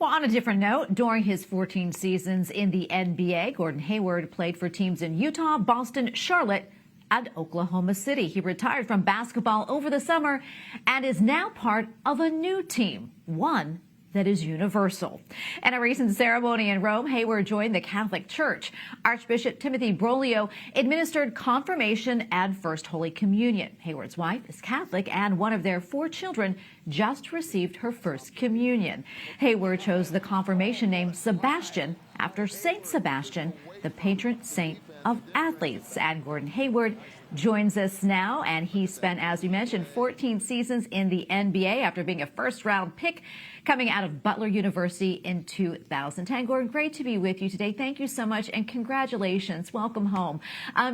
Well, on a different note, during his 14 seasons in the NBA, Gordon Hayward played for teams in Utah, Boston, Charlotte, and Oklahoma City. He retired from basketball over the summer and is now part of a new team, one that is universal. In a recent ceremony in Rome, Hayward joined the Catholic Church. Archbishop Timothy Broglio administered confirmation and First Holy Communion. Hayward's wife is Catholic, and one of their 4 children just received her First Communion. Hayward chose the confirmation name Sebastian after Saint Sebastian, the patron saint of athletes. And Gordon Hayward joins us now, and he spent, as we mentioned, 14 seasons in the NBA after being a first-round pick coming out of Butler University in 2010. Gordon, great to be with you today. Thank you so much, and congratulations. Welcome home.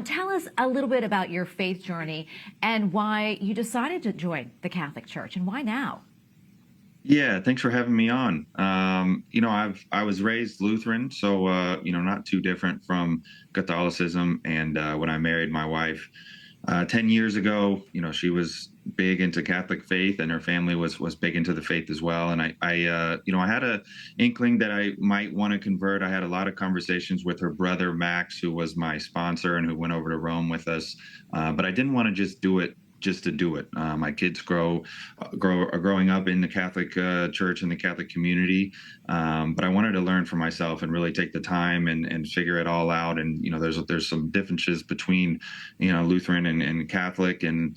Tell us a little bit about your faith journey and why you decided to join the Catholic Church, and why now? Yeah, thanks for having me on. I was raised Lutheran, so not too different from Catholicism. And when I married my wife 10 years ago, she was big into Catholic faith, and her family was big into the faith as well. And I had a inkling that I might want to convert. I had a lot of conversations with her brother Max, who was my sponsor and who went over to Rome with us. But I didn't want to just do it just to do it. My kids are growing up in the Catholic Church and the Catholic community, but I wanted to learn for myself and really take the time and figure it all out. And there's some differences between Lutheran and Catholic. And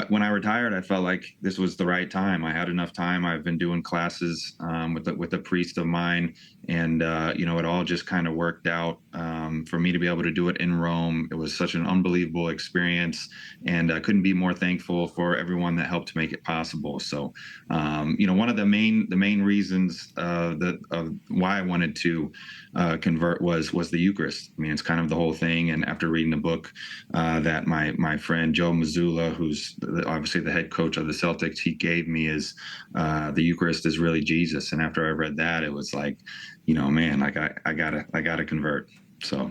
when I retired, I felt like this was the right time. I had enough time. I've been doing classes with a priest of mine, and it all just kind of worked out for me to be able to do it in Rome. It was such an unbelievable experience, and I couldn't be more thankful for everyone that helped to make it possible. So, one of the main reasons of why I wanted to convert was the Eucharist. I mean, it's kind of the whole thing. And after reading the book that my friend Joe Mazzulla, who's obviously the head coach of the Celtics, he gave me, is the Eucharist is really Jesus. And after I read that, it was like, man, like I gotta convert. So.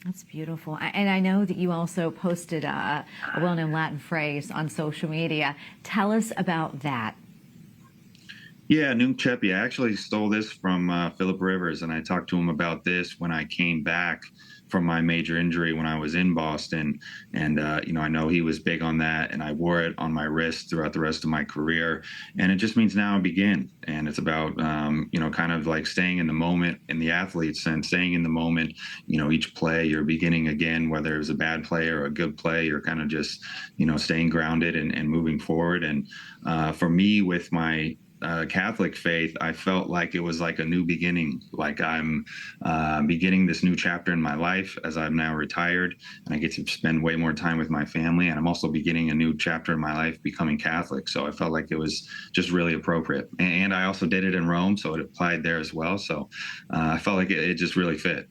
That's beautiful. And I know that you also posted a well-known Latin phrase on social media. Tell us about that. Yeah, Nunc Cepi. I actually stole this from Philip Rivers, and I talked to him about this when I came back from my major injury when I was in Boston. And, I know he was big on that, and I wore it on my wrist throughout the rest of my career. And it just means now begin. And it's about, kind of like staying in the moment in the athlete's sense, staying in the moment. Each play you're beginning again, whether it was a bad play or a good play, you're kind of just, staying grounded and moving forward. And for me, with my Catholic faith, I felt like it was like a new beginning, like I'm beginning this new chapter in my life as I'm now retired, and I get to spend way more time with my family, and I'm also beginning a new chapter in my life becoming Catholic. So I felt like it was just really appropriate. And I also did it in Rome, so it applied there as well. So I felt like it just really fit.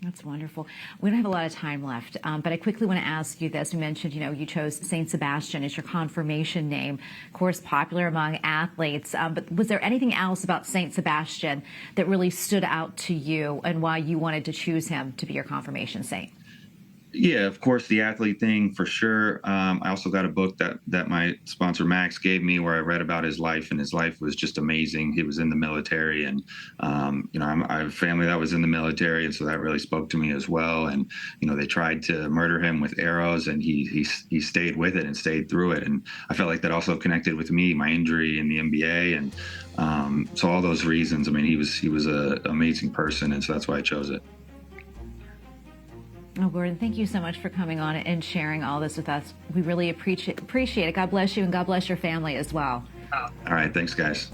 That's wonderful. We don't have a lot of time left, but I quickly want to ask you this. You mentioned, you chose Saint Sebastian as your confirmation name, of course, popular among athletes. But was there anything else about Saint Sebastian that really stood out to you and why you wanted to choose him to be your confirmation saint? Yeah, of course, the athlete thing for sure. I also got a book that my sponsor Max gave me where I read about his life, and his life was just amazing. He was in the military, and I have family that was in the military, and so that really spoke to me as well. And they tried to murder him with arrows, and he stayed with it and stayed through it. And I felt like that also connected with me, my injury in the NBA, and so all those reasons. I mean, he was an amazing person, and so that's why I chose it. Oh, Gordon, thank you so much for coming on and sharing all this with us. We really appreciate it. God bless you, and God bless your family as well. All right. Thanks, guys.